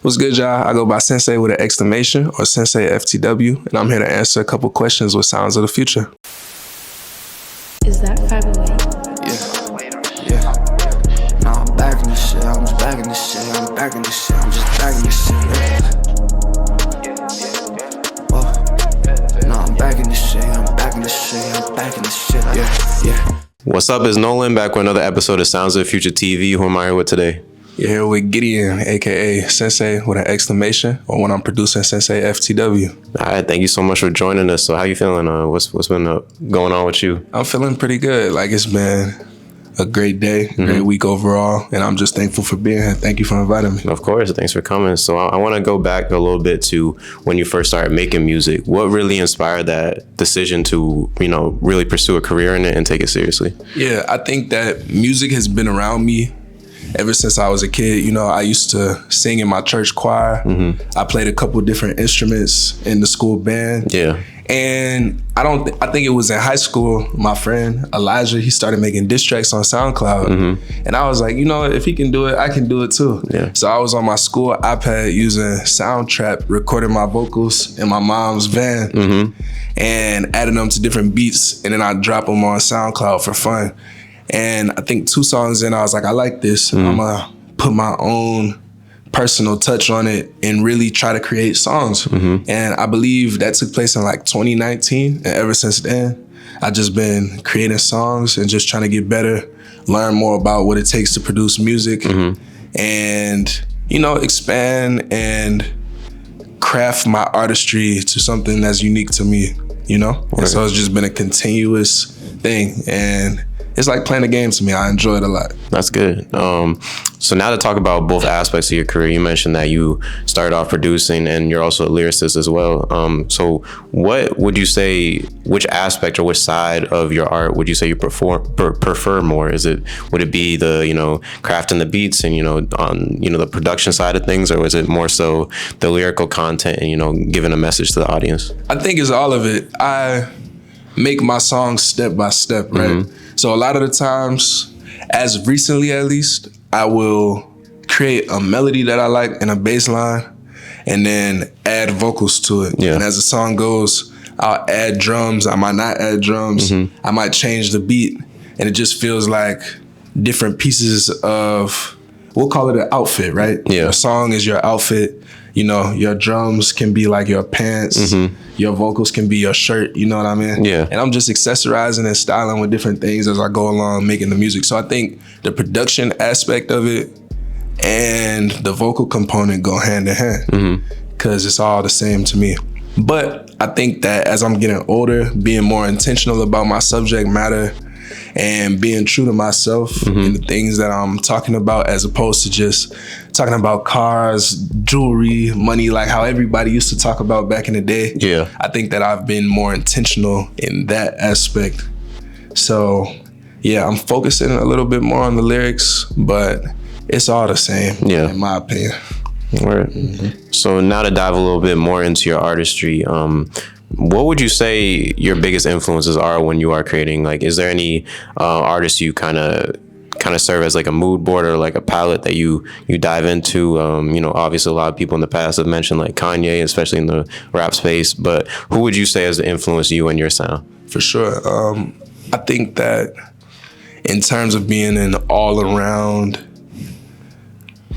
What's good, y'all? I go by Sensei with an exclamation or Sensei FTW, and I'm here to answer a couple questions with sounds of the future. Is that 508? Yeah. No, I'm back in this shit. I'm just back in this shit. I'm back in this shit. I'm just back in this shit. Whoa. No, I'm back in this shit. I'm back in this shit. I'm back in this shit. Yeah. What's up? It's Nolan back with another episode of Sounds of the Future TV. Who am I here with today? You're here with Gideon, aka Sensei with an exclamation, or when I'm producing Sensei FTW. All right, thank you so much for joining us. So how you feeling? What's been going on with you? I'm feeling pretty good. Like, it's been a great day, great week overall, and I'm just thankful for being here. Thank you for inviting me. Of course, thanks for coming. So I want to go back a little bit to when you first started making music. What really inspired that decision to, really pursue a career in it and take it seriously? Yeah, I think that music has been around me ever since I was a kid. I used to sing in my church choir. I played a couple different instruments in the school band. Yeah. And I think it was in high school, my friend Elijah, he started making diss tracks on SoundCloud. And I was like, if he can do it, I can do it too. Yeah. So I was on my school iPad using Soundtrap, recording my vocals in my mom's van and adding them to different beats. And then I drop them on SoundCloud for fun. And I think 2 songs in, I was like, I like this. I'm gonna put my own personal touch on it and really try to create songs. And I believe that took place in like 2019. And ever since then, I've just been creating songs and just trying to get better, learn more about what it takes to produce music and, expand and craft my artistry to something that's unique to me, And so it's just been a continuous thing. And it's like playing a game to me. I enjoy it a lot. That's good. So now to talk about both aspects of your career, you mentioned that you started off producing and you're also a lyricist as well. So what would you say, which aspect or which side of your art would you say you prefer more? Would it be the, crafting the beats and, on, the production side of things, or is it more so the lyrical content and, giving a message to the audience? I think it's all of it. I make my songs step by step, right? So a lot of the times, as recently at least, I will create a melody that I like and a bass line and then add vocals to it. Yeah. And as the song goes, I'll add drums. I might not add drums. I might change the beat. And it just feels like different pieces of, we'll call it an outfit, right? Yeah. A song is your outfit. Your drums can be like your pants. Your vocals can be your shirt. You know what I mean? Yeah. And I'm just accessorizing and styling with different things as I go along making the music. So I think the production aspect of it and the vocal component go hand in hand because it's all the same to me. But I think that as I'm getting older, being more intentional about my subject matter and being true to myself and the things that I'm talking about, as opposed to just talking about cars, jewelry, money, like how everybody used to talk about back in the day. Yeah. I think that I've been more intentional in that aspect. So yeah, I'm focusing a little bit more on the lyrics, but it's all the same, in my opinion. Right. So now to dive a little bit more into your artistry, what would you say your biggest influences are when you are creating? Like, is there any artists you kind of serve as like a mood board or like a palette that you dive into? Obviously a lot of people in the past have mentioned like Kanye, especially in the rap space, but who would you say has influenced you and your sound? For sure. I think that in terms of being an all-around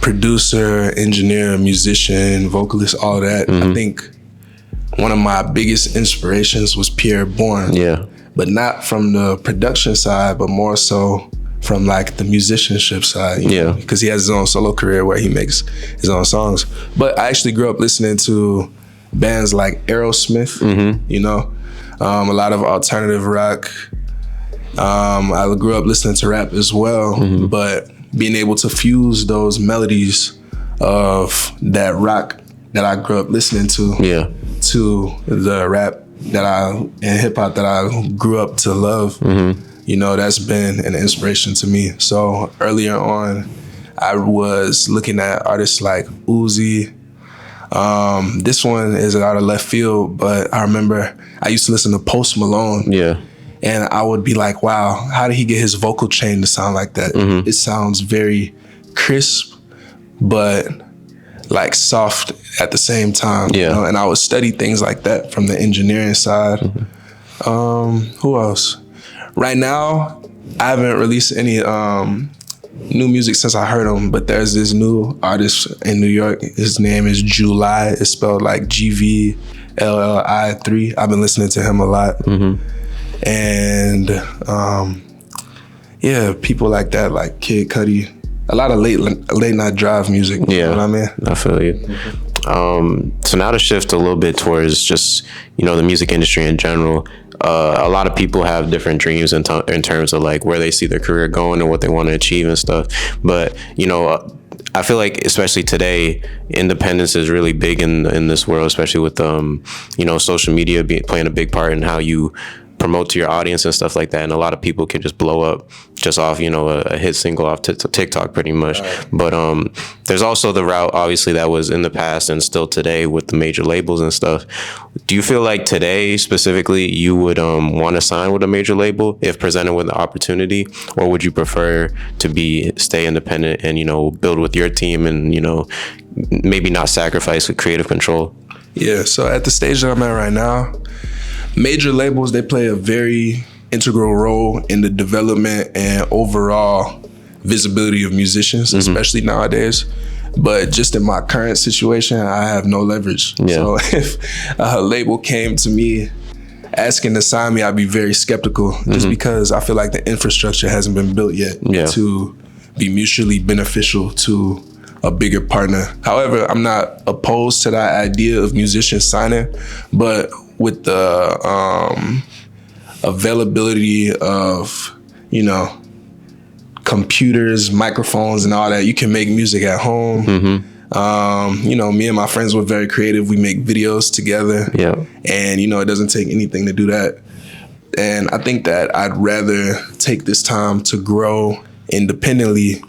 producer, engineer, musician, vocalist, all that, I think one of my biggest inspirations was Pierre Bourne. Yeah. But not from the production side, but more so from like the musicianship side. Yeah. Because he has his own solo career where he makes his own songs. But I actually grew up listening to bands like Aerosmith, a lot of alternative rock. I grew up listening to rap as well, but being able to fuse those melodies of that rock that I grew up listening to to the rap and hip hop that I grew up to love, that's been an inspiration to me. So earlier on, I was looking at artists like Uzi. This one is out of left field, but I remember I used to listen to Post Malone. Yeah. And I would be like, wow, how did he get his vocal chain to sound like that? It sounds very crisp, but like soft at the same time. Yeah. You know? And I would study things like that from the engineering side. Who else? Right now, I haven't released any new music since I heard him, but there's this new artist in New York. His name is July. It's spelled like GVLLI3. I've been listening to him a lot. And yeah, people like that, like Kid Cudi. A lot of late night drive music. Yeah, you know what I mean? I feel you. So now to shift a little bit towards just, you know, the music industry in general. A lot of people have different dreams in terms of like where they see their career going and what they want to achieve and stuff. But, you know, I feel like especially today, independence is really big in this world, especially with, you know, social media playing a big part in how you promote to your audience and stuff like that. And a lot of people can just blow up just off, you know, a hit single off TikTok pretty much. Right. But there's also the route, obviously, that was in the past and still today with the major labels and stuff. Do you feel like today specifically you would want to sign with a major label if presented with the opportunity, or would you prefer to stay independent and, you know, build with your team and, you know, maybe not sacrifice with creative control? Yeah, so at the stage that I'm at right now, major labels, they play a very integral role in the development and overall visibility of musicians, especially nowadays. But just in my current situation, I have no leverage. Yeah. So if a label came to me asking to sign me, I'd be very skeptical just because I feel like the infrastructure hasn't been built yet to be mutually beneficial to a bigger partner. However, I'm not opposed to that idea of musicians signing, but with the availability of, you know, computers, microphones, and all that, you can make music at home. You know, me and my friends were very creative. We make videos together. Yeah. And, you know, it doesn't take anything to do that. And I think that I'd rather take this time to grow independently,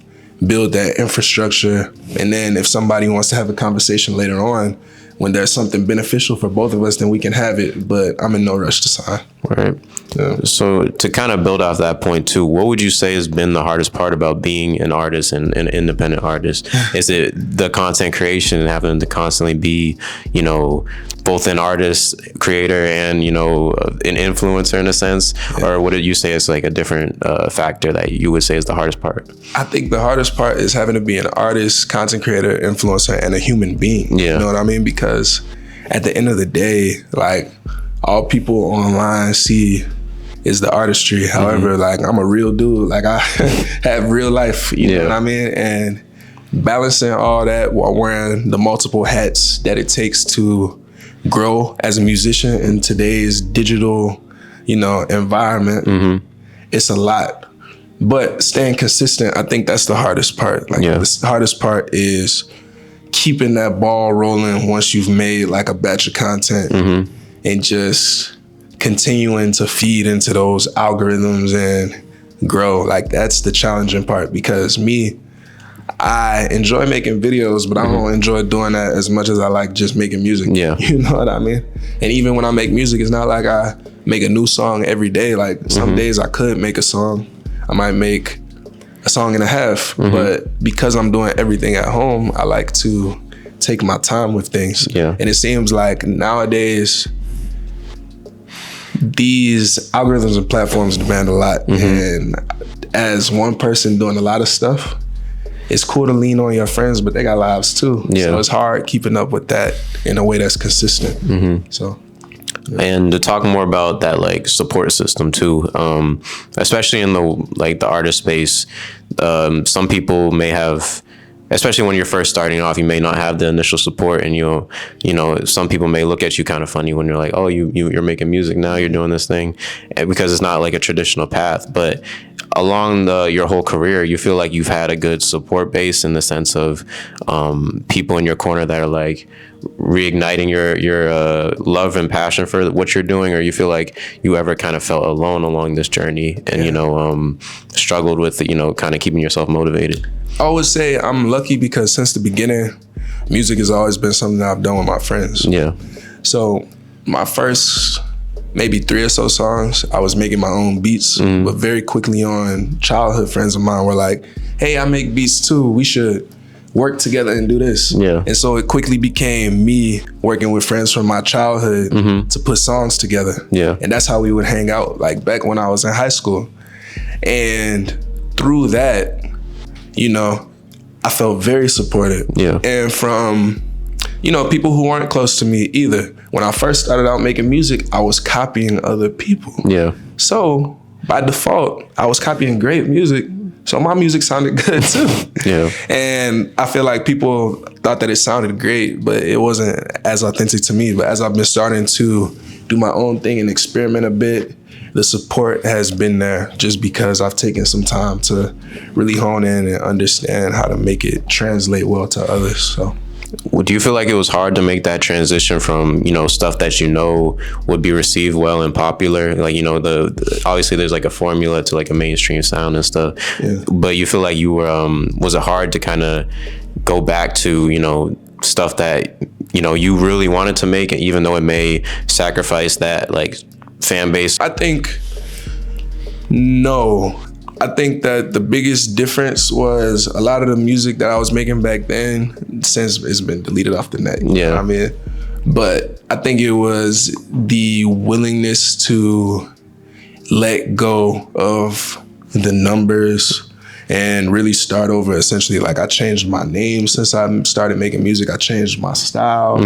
build that infrastructure, and then if somebody wants to have a conversation later on, when there's something beneficial for both of us, then we can have it, but I'm in no rush to sign. Right. Yeah. So to kind of build off that point too, what would you say has been the hardest part about being an artist and an independent artist? Is it the content creation and having to constantly be, you know, both an artist, creator, and, you know, an influencer in a sense? Yeah. Or what did you say is like a different factor that you would say is the hardest part? I think the hardest part is having to be an artist, content creator, influencer, and a human being. Yeah. You know what I mean? Because at the end of the day, like, all people online see is the artistry. However, like, I'm a real dude. Like, I have real life, you know what I mean? And balancing all that while wearing the multiple hats that it takes to grow as a musician in today's digital, you know, environment, it's a lot. But staying consistent, I think that's the hardest part. Like, the hardest part is keeping that ball rolling once you've made like a batch of content and just continuing to feed into those algorithms and grow. Like, that's the challenging part, because I enjoy making videos, but I don't enjoy doing that as much as I like just making music. Yeah. You know what I mean? And even when I make music, it's not like I make a new song every day. Like, some days I could make a song. I might make a song and a half, but because I'm doing everything at home, I like to take my time with things. Yeah. And it seems like nowadays, these algorithms and platforms demand a lot. And as one person doing a lot of stuff, it's cool to lean on your friends, but they got lives too. Yeah. So it's hard keeping up with that in a way that's consistent. So. Yeah. And to talk more about that, like, support system too, especially in the artist space, some people may have, especially when you're first starting off, you may not have the initial support, and you know, some people may look at you kind of funny when you're like, oh, you're making music now, you're doing this thing, and because it's not like a traditional path. But along your whole career, you feel like you've had a good support base in the sense of people in your corner that are like reigniting your love and passion for what you're doing, or you feel like you ever kind of felt alone along this journey and you know, struggled with, you know, kind of keeping yourself motivated? I would say I'm lucky because since the beginning, music has always been something that I've done with my friends. Yeah. So my first maybe 3 or so songs, I was making my own beats, but very quickly on, childhood friends of mine were like, hey, I make beats too. We should work together and do this. Yeah. And so it quickly became me working with friends from my childhood to put songs together. Yeah. And that's how we would hang out, like back when I was in high school. And through that, you know, I felt very supported. Yeah. And from, you know, people who weren't close to me either. When I first started out making music, I was copying other people. Yeah. So by default, I was copying great music. So my music sounded good too. Yeah. And I feel like people thought that it sounded great, but it wasn't as authentic to me. But as I've been starting to do my own thing and experiment a bit, the support has been there just because I've taken some time to really hone in and understand how to make it translate well to others. So. Do you feel like it was hard to make that transition from, you know, stuff that you know would be received well and popular? Like, you know, the obviously there's like a formula to like a mainstream sound and stuff. Yeah. But you feel like you were, was it hard to kind of go back to, you know, stuff that, you know, you really wanted to make, even though it may sacrifice that like fan base? I think no. I think that the biggest difference was a lot of the music that I was making back then, since it's been deleted off the net. You know what I mean? But I think it was the willingness to let go of the numbers and really start over. Essentially, like, I changed my name since I started making music. I changed my style.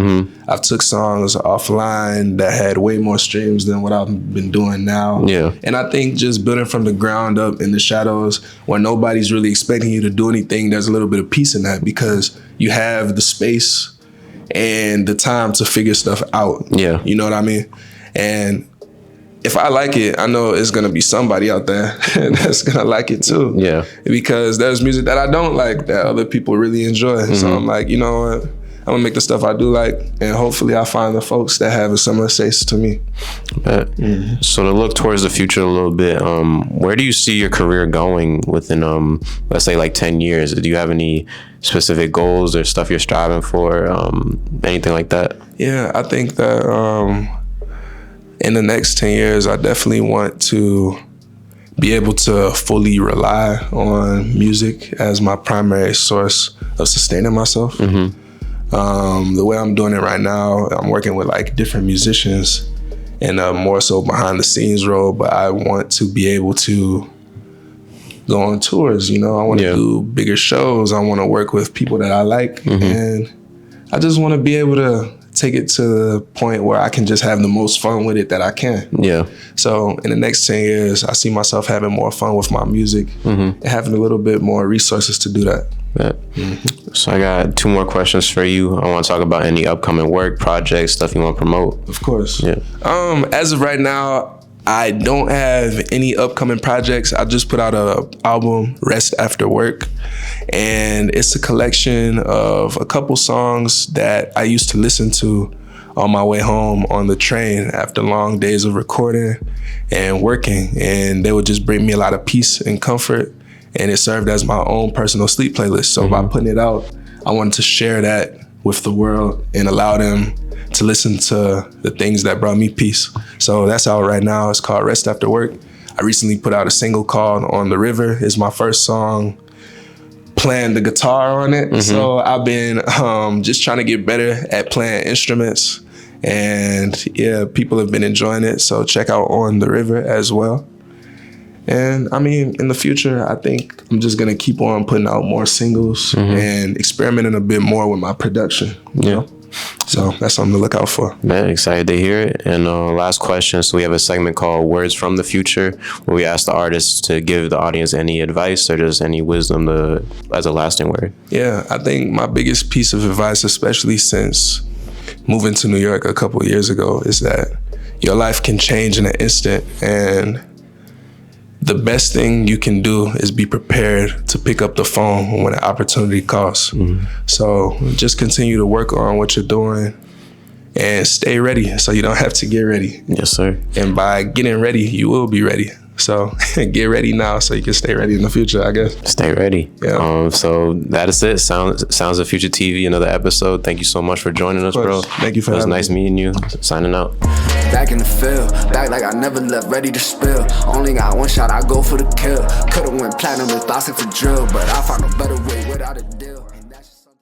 I've took songs offline that had way more streams than what I've been doing now. Yeah. And I think just building from the ground up in the shadows where nobody's really expecting you to do anything, there's a little bit of peace in that because you have the space and the time to figure stuff out. Yeah. You know what I mean? And if I like it, I know it's gonna be somebody out there that's gonna like it too. Yeah. Because there's music that I don't like that other people really enjoy. So I'm like, you know what? I'm gonna make the stuff I do like, and hopefully I find the folks that have a similar taste to me. So to look towards the future a little bit, where do you see your career going within, let's say like 10 years? Do you have any specific goals or stuff you're striving for? Anything like that? Yeah, I think that in the next 10 years, I definitely want to be able to fully rely on music as my primary source of sustaining myself. The way I'm doing it right now, I'm working with like different musicians and more so behind the scenes role, but I want to be able to go on tours, you know. I want to do bigger shows. I want to work with people that I like, and I just want to be able to take it to the point where I can just have the most fun with it that I can. Yeah. So in the next 10 years, I see myself having more fun with my music and having a little bit more resources to do that. So I got 2 more questions for you. I want to talk about any upcoming work, projects, stuff you want to promote. Of course. Yeah. As of right now, I don't have any upcoming projects. I just put out an album, Rest After Work, and it's a collection of a couple songs that I used to listen to on my way home on the train after long days of recording and working, and they would just bring me a lot of peace and comfort, and it served as my own personal sleep playlist. So by putting it out, I wanted to share that with the world and allow them to listen to the things that brought me peace. So that's out right now. It's called Rest After Work. I recently put out a single called On the River. It's my first song playing the guitar on it. So I've been just trying to get better at playing instruments. And yeah, people have been enjoying it. So check out On the River as well. And I mean, in the future, I think I'm just gonna keep on putting out more singles and experimenting a bit more with my production. You know? So that's something to look out for. Man, excited to hear it. And last question. So we have a segment called Words from the Future, where we ask the artists to give the audience any advice or just any wisdom as a lasting word. Yeah, I think my biggest piece of advice, especially since moving to New York a couple of years ago, is that your life can change in an instant, and the best thing you can do is be prepared to pick up the phone when an opportunity calls. So just continue to work on what you're doing and stay ready so you don't have to get ready. Yes, sir. And by getting ready, you will be ready. So get ready now so you can stay ready in the future, I guess. Stay ready. Yeah. So that is it. Sounds of Future TV, another episode. Thank you so much for joining us, bro. Thank you for having me. It was nice meeting you. Signing out. Back in the field, back like I never left, ready to spill. Only got one shot, I go for the kill. Could've went platinum with thoughts of the drill, but I found a better way without a deal.